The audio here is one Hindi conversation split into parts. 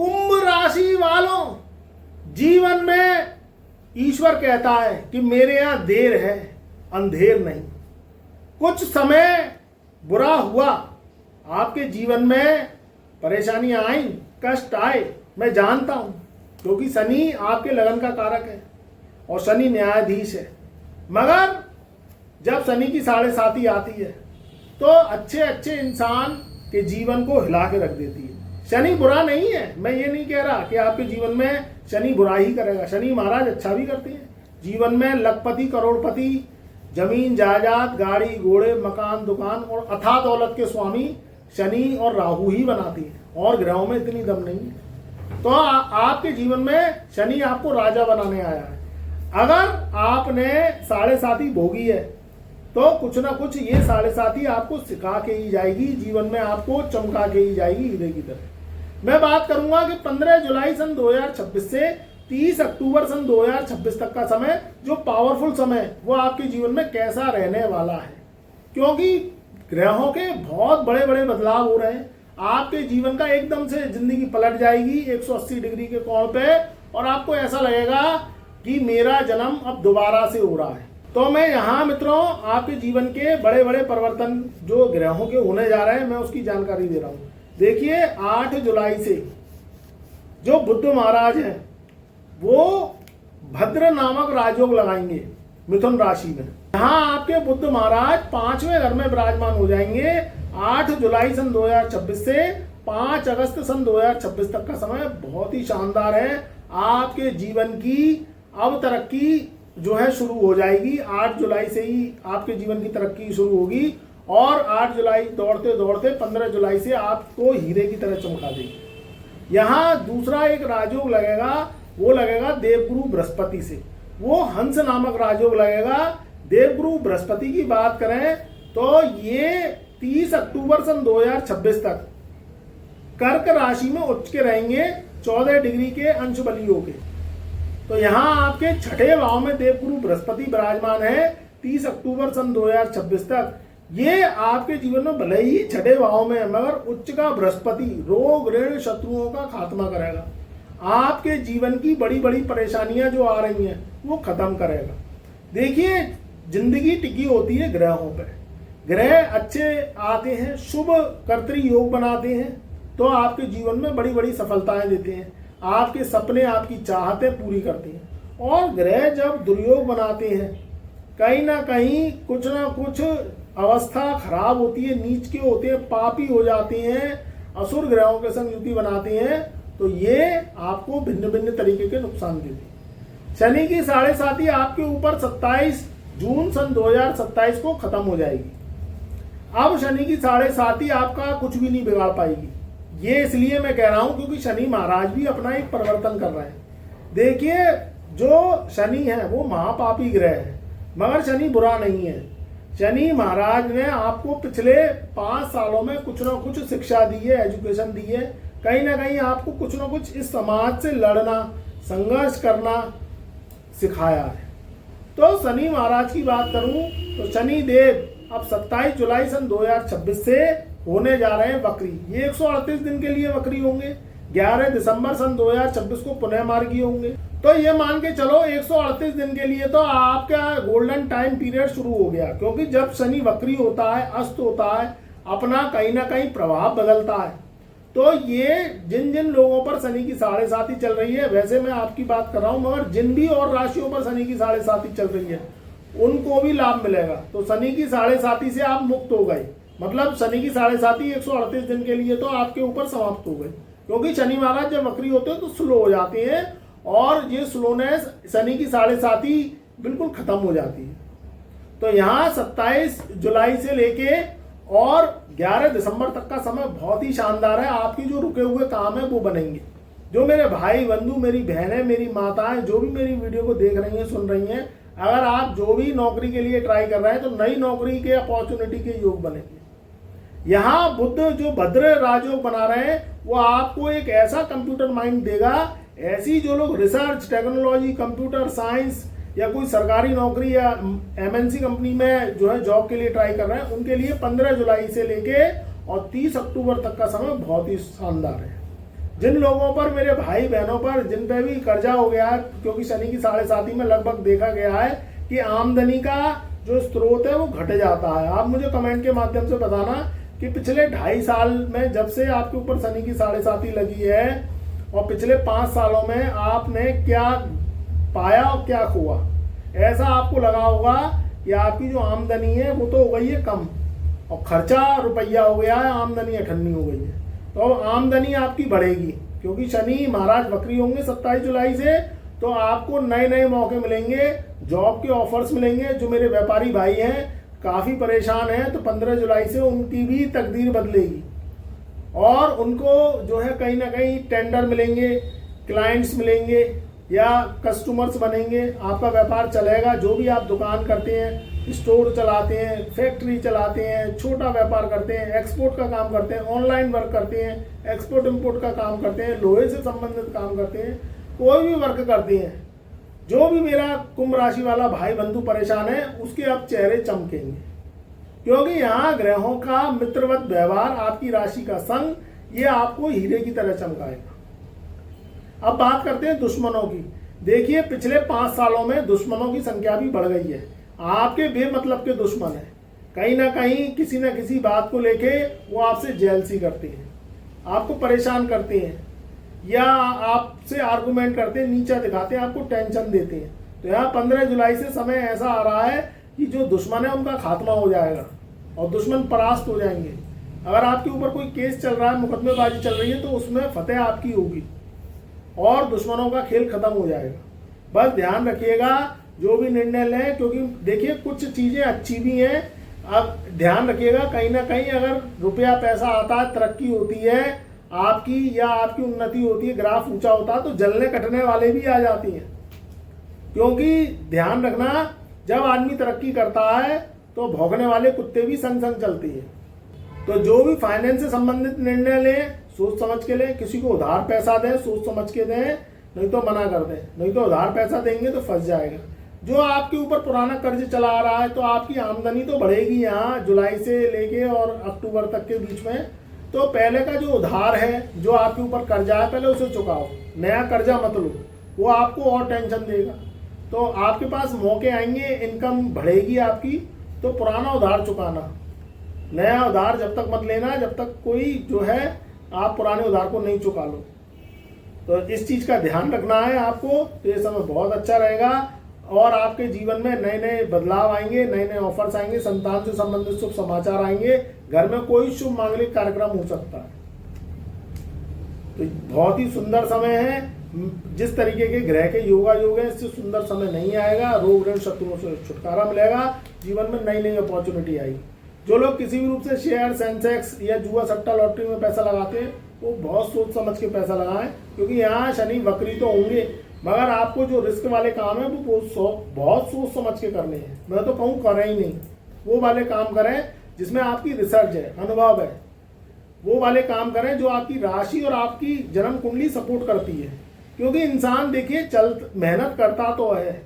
कुंभ राशि वालों, जीवन में ईश्वर कहता है कि मेरे यहां देर है अंधेर नहीं। कुछ समय बुरा हुआ, आपके जीवन में परेशानियां आई, कष्ट आए, मैं जानता हूं, क्योंकि शनि आपके लगन का कारक है और शनि न्यायाधीश है। मगर जब शनि की 7.5 आती है तो अच्छे अच्छे इंसान के जीवन को हिला के रख देती है। शनि बुरा नहीं है, मैं ये नहीं कह रहा कि आपके जीवन में शनि बुरा ही करेगा। शनि महाराज अच्छा भी करते हैं। जीवन में लखपति करोड़पति, जमीन जायदाद, गाड़ी घोड़े, मकान दुकान और अथाह दौलत के स्वामी शनि और राहु ही बनाती है, और ग्रहों में इतनी दम नहीं है। तो आपके जीवन में शनि आपको राजा बनाने आया है। अगर आपने 7.5 भोगी है तो कुछ ना कुछ ये 7.5 आपको सिखा के ही जाएगी, जीवन में आपको चमका के ही जाएगी हीरे की तरह। मैं बात करूंगा कि 15 जुलाई सन 2026 से 30 अक्टूबर सन 2026 तक का समय, जो पावरफुल समय, वो आपके जीवन में कैसा रहने वाला है। क्योंकि ग्रहों के बहुत बड़े बड़े बदलाव हो रहे हैं। आपके जीवन का एकदम से जिंदगी पलट जाएगी 180 डिग्री के कोण पे, और आपको ऐसा लगेगा कि मेरा जन्म अब दोबारा से हो रहा है। तो मैं यहाँ मित्रों आपके जीवन के बड़े बड़े परिवर्तन जो ग्रहों के होने जा रहे हैं, मैं उसकी जानकारी दे रहा हूँ। देखिए 8 जुलाई से जो बुद्ध महाराज हैं वो भद्र नामक राजयोग लगाएंगे मिथुन राशि में। यहाँ आपके बुद्ध महाराज 5वें घर में विराजमान हो जाएंगे। 8 जुलाई सन 2026 से 5 अगस्त सन 2026 तक का समय बहुत ही शानदार है। आपके जीवन की अब तरक्की जो है शुरू हो जाएगी। 8 जुलाई से ही आपके जीवन की तरक्की शुरू होगी, और 8 जुलाई दौड़ते दौड़ते 15 जुलाई से आपको हीरे की तरह चमका देगी। यहाँ दूसरा एक राजयोग लगेगा, वो लगेगा देवगुरु बृहस्पति से। वो हंस नामक राजयोग लगेगा। देवगुरु बृहस्पति की बात करें तो ये 30 अक्टूबर सन 2026 तक कर्क राशि में उच्च के रहेंगे 14 डिग्री के अंश बली होके। तो यहाँ आपके छठे भाव में देवगुरु बृहस्पति विराजमान है 30 अक्टूबर सन 2026 तक। ये आपके जीवन में भले ही छठे भाव में है, मगर उच्च का बृहस्पति रोग ऋण शत्रुओं का खात्मा करेगा। आपके जीवन की बड़ी बड़ी परेशानियां जो आ रही हैं वो खत्म करेगा। देखिए जिंदगी टिकी होती है ग्रहों पर। ग्रह अच्छे आते हैं, शुभ कर्तरी योग बनाते हैं, तो आपके जीवन में बड़ी बड़ी सफलताएं देते हैं। आपके सपने, आपकी चाहतें पूरी करते हैं। और ग्रह जब दुर्योग बनाते हैं, कहीं ना कहीं कुछ ना कुछ अवस्था खराब होती है, नीच के होते हैं, पापी हो जाते हैं, असुर ग्रहों के संग युति बनाते हैं, तो ये आपको भिन्न भिन्न तरीके के नुकसान देते हैं। शनि की 7.5 आपके ऊपर 27 जून सन 2027 को खत्म हो जाएगी। अब शनि की 7.5 आपका कुछ भी नहीं बिगाड़ पाएगी। ये इसलिए मैं कह रहा हूं क्योंकि शनि महाराज भी अपना एक परिवर्तन कर रहे हैं। देखिए जो शनि है वो महापापी ग्रह है, मगर शनि बुरा नहीं है। शनि महाराज ने आपको पिछले 5 सालों में कुछ ना कुछ शिक्षा दी है, एजुकेशन दी है। कहीं ना कहीं आपको कुछ ना कुछ इस समाज से लड़ना, संघर्ष करना सिखाया है। तो शनि महाराज की बात करूं तो शनि देव अब 27 जुलाई सन 2026 से होने जा रहे हैं वक्री। ये 138 दिन के लिए वक्री होंगे। 11 दिसंबर सन 2026 को पुनः मार्गी होंगे। तो ये मान के चलो 138 दिन के लिए तो आपका गोल्डन टाइम पीरियड शुरू हो गया, क्योंकि जब शनि वक्री होता है, अस्त होता है, अपना कहीं ना कहीं प्रभाव बदलता है। तो ये जिन जिन लोगों पर शनि की 7.5 चल रही है, वैसे मैं आपकी बात कर रहा हूं, मगर जिन भी और राशियों पर शनि की 7.5 चल रही है उनको भी लाभ मिलेगा। तो शनि की 7.5 से आप मुक्त हो गए, मतलब शनि की 7.5 138 दिन के लिए तो आपके ऊपर समाप्त हो गए, क्योंकि शनि महाराज जब वक्री होते हैं तो स्लो हो जाते हैं, और ये स्लोनेस शनि की 7.5 बिल्कुल खत्म हो जाती है। तो यहाँ 27 जुलाई से लेके और 11 दिसंबर तक का समय बहुत ही शानदार है। आपकी जो रुके हुए काम है वो बनेंगे। जो मेरे भाई बंधु, मेरी बहनें, मेरी माताएं, जो भी मेरी वीडियो को देख रही हैं, सुन रही हैं, अगर आप जो भी नौकरी के लिए ट्राई कर रहे हैं तो नई नौकरी के अपॉर्चुनिटी के योग बनेंगे। यहाँ बुद्ध जो भद्र राजयोग बना रहे हैं वो आपको एक ऐसा कंप्यूटर माइंड देगा। ऐसी जो लोग रिसर्च, टेक्नोलॉजी, कंप्यूटर साइंस या कोई सरकारी नौकरी या एमएनसी कंपनी में जो है जॉब के लिए ट्राई कर रहे हैं, उनके लिए 15 जुलाई से लेके और 30 अक्टूबर तक का समय बहुत ही शानदार है। जिन लोगों पर, मेरे भाई बहनों पर, जिन पे भी कर्जा हो गया है, क्योंकि शनि की 7.5 में लगभग देखा गया है कि आमदनी का जो स्रोत है वो घट जाता है। आप मुझे कमेंट के माध्यम से बताना कि पिछले 2.5 साल में जब से आपके ऊपर शनि की 7.5 लगी है और पिछले 5 सालों में आपने क्या पाया और क्या खोआ। ऐसा आपको लगा होगा कि आपकी जो आमदनी है वो तो हो गई है कम और खर्चा रुपया हो गया है, आमदनी अठन्नी हो गई है। तो आमदनी आपकी बढ़ेगी क्योंकि शनि महाराज वक्री होंगे 27 जुलाई से। तो आपको नए नए मौके मिलेंगे, जॉब के ऑफर्स मिलेंगे। जो मेरे व्यापारी भाई हैं काफ़ी परेशान हैं, तो 15 जुलाई से उनकी भी तकदीर बदलेगी और उनको जो है कहीं ना कहीं टेंडर मिलेंगे, क्लाइंट्स मिलेंगे या कस्टमर्स बनेंगे। आपका व्यापार चलेगा। जो भी आप दुकान करते हैं, स्टोर चलाते हैं, फैक्ट्री चलाते हैं, छोटा व्यापार करते हैं, एक्सपोर्ट का काम करते हैं, ऑनलाइन वर्क करते हैं, एक्सपोर्ट इंपोर्ट का काम करते हैं, लोहे से संबंधित काम करते हैं, कोई भी वर्क करते हैं, जो भी मेरा कुंभ राशि वाला भाई बंधु परेशान है उसके अब चेहरे चमकेंगे क्योंकि यहाँ ग्रहों का मित्रवत व्यवहार, आपकी राशि का संग, ये आपको हीरे की तरह चमकाएगा। अब बात करते हैं दुश्मनों की। देखिए पिछले 5 सालों में दुश्मनों की संख्या भी बढ़ गई है। आपके बेमतलब के दुश्मन है, कहीं ना कहीं किसी न किसी बात को लेके वो आपसे जेलसी करते हैं, आपको परेशान करते हैं या आपसे आर्गुमेंट करते हैं, नीचा दिखाते हैं, आपको टेंशन देते हैं। तो यहाँ 15 जुलाई से समय ऐसा आ रहा है कि जो दुश्मन है उनका खात्मा हो जाएगा और दुश्मन परास्त हो जाएंगे। अगर आपके ऊपर कोई केस चल रहा है, मुकदमेबाजी चल रही है, तो उसमें फतेह आपकी होगी और दुश्मनों का खेल खत्म हो जाएगा। बस ध्यान रखिएगा जो भी निर्णय लें, क्योंकि देखिए कुछ चीज़ें अच्छी भी हैं। अब ध्यान रखिएगा कहीं ना कहीं अगर रुपया पैसा आता है, तरक्की होती है आपकी या आपकी उन्नति होती है, ग्राफ ऊंचा होता है, तो जलने कटने वाले भी आ जाती हैं। क्योंकि ध्यान रखना जब आदमी तरक्की करता है तो भौंकने वाले कुत्ते भी संग संग चलते हैं। तो जो भी फाइनेंस से संबंधित निर्णय लें सोच समझ के लें। किसी को उधार पैसा दें सोच समझ के दें, नहीं तो मना कर दें। नहीं तो उधार पैसा देंगे तो फंस जाएगा। जो आपके ऊपर पुराना कर्ज चला आ रहा है तो आपकी आमदनी तो बढ़ेगी यहाँ जुलाई से लेके और अक्टूबर तक के बीच में। तो पहले का जो उधार है, जो आपके ऊपर कर्जा है, पहले उसे चुकाओ, नया कर्जा मत लो, वो आपको और टेंशन देगा। तो आपके पास मौके आएंगे, इनकम बढ़ेगी आपकी, तो पुराना उधार चुकाना, नया उधार जब तक मत लेना जब तक कोई जो है आप पुराने उधार को नहीं चुका लो। तो इस चीज़ का ध्यान रखना है आपको। तो ये समय बहुत अच्छा रहेगा और आपके जीवन में नए नए बदलाव आएंगे, नए नए ऑफर्स आएंगे, संतान से संबंधित शुभ समाचार आएंगे, घर में कोई शुभ मांगलिक कार्यक्रम हो सकता है। तो बहुत ही सुंदर समय है। जिस तरीके के ग्रह के योगा योग है, इससे सुंदर समय नहीं आएगा। रोग ऋण शत्रुओं से छुटकारा मिलेगा, जीवन में नई नई अपॉर्चुनिटी आएगी। जो लोग किसी भी रूप से शेयर, सेंसेक्स या जुआ सट्टा लॉटरी में पैसा लगाते हैं वो बहुत सोच समझ के पैसा लगाएं, क्योंकि यहाँ शनि वक्री तो होंगे, मगर आपको जो रिस्क वाले काम है वो बहुत सोच समझ के करने हैं। मैं तो कहूँ करें ही नहीं, वो वाले काम करें जिसमें आपकी रिसर्च है, अनुभव है। वो वाले काम करें जो आपकी राशि और आपकी जन्म कुंडली सपोर्ट करती है। क्योंकि इंसान देखिए मेहनत करता तो है,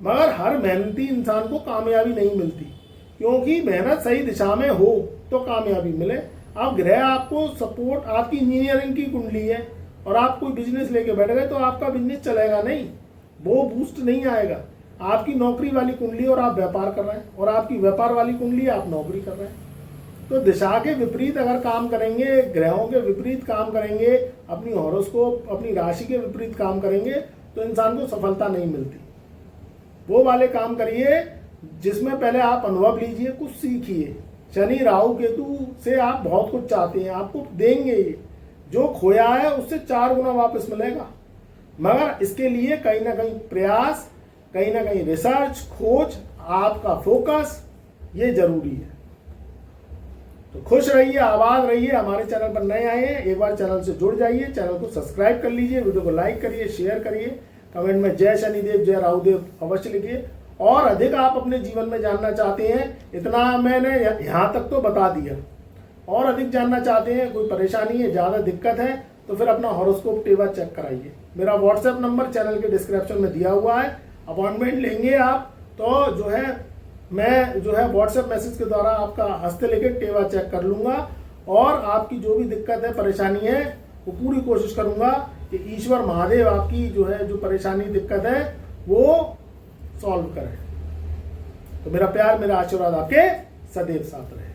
मगर हर मेहनती इंसान को कामयाबी नहीं मिलती। क्योंकि मेहनत सही दिशा में हो तो कामयाबी मिले। अब ग्रह आपको सपोर्ट, आपकी इंजीनियरिंग की कुंडली है और आप कोई बिजनेस लेके बैठ गए तो आपका बिजनेस चलेगा नहीं, वो बूस्ट नहीं आएगा। आपकी नौकरी वाली कुंडली और आप व्यापार कर रहे हैं, और आपकी व्यापार वाली कुंडली आप नौकरी कर रहे हैं। तो दिशा के विपरीत अगर काम करेंगे, ग्रहों के विपरीत काम करेंगे, अपनी हॉरोस्कोप, अपनी राशि के विपरीत काम करेंगे तो इंसान को सफलता नहीं मिलती। वो वाले काम करिए जिसमें पहले आप अनुभव लीजिए, कुछ सीखिए। शनि राहु केतु से आप बहुत कुछ चाहते हैं, आपको देंगे। जो खोया है उससे 4 गुना वापस मिलेगा, मगर इसके लिए कहीं ना कहीं प्रयास, कहीं ना कहीं रिसर्च, खोज, आपका फोकस, ये जरूरी है। तो खुश रहिए, आबाद रहिए। हमारे चैनल पर नए आए हैं, एक बार चैनल से जुड़ जाइए, चैनल को सब्सक्राइब कर लीजिए, वीडियो को लाइक करिए, शेयर करिए, कमेंट में जय शनिदेव, जय राहुदेव अवश्य लिखिए। और अधिक आप अपने जीवन में जानना चाहते हैं, इतना मैंने यहाँ तक तो बता दिया। और अधिक जानना चाहते हैं, कोई परेशानी है, ज़्यादा दिक्कत है, तो फिर अपना हॉरोस्कोप टेबल चेक कराइए। मेरा व्हाट्सएप नंबर चैनल के डिस्क्रिप्शन में दिया हुआ है। अपॉइंटमेंट लेंगे आप तो जो है मैं जो है व्हाट्सएप मैसेज के द्वारा आपका हस्तलिखित टेबल चेक कर लूँगा और आपकी जो भी दिक्कत है, परेशानी है, वो पूरी कोशिश करूंगा कि ईश्वर महादेव आपकी जो है जो परेशानी दिक्कत है वो सॉल्व करें। तो मेरा प्यार, मेरा आशीर्वाद आपके सदैव साथ रहे।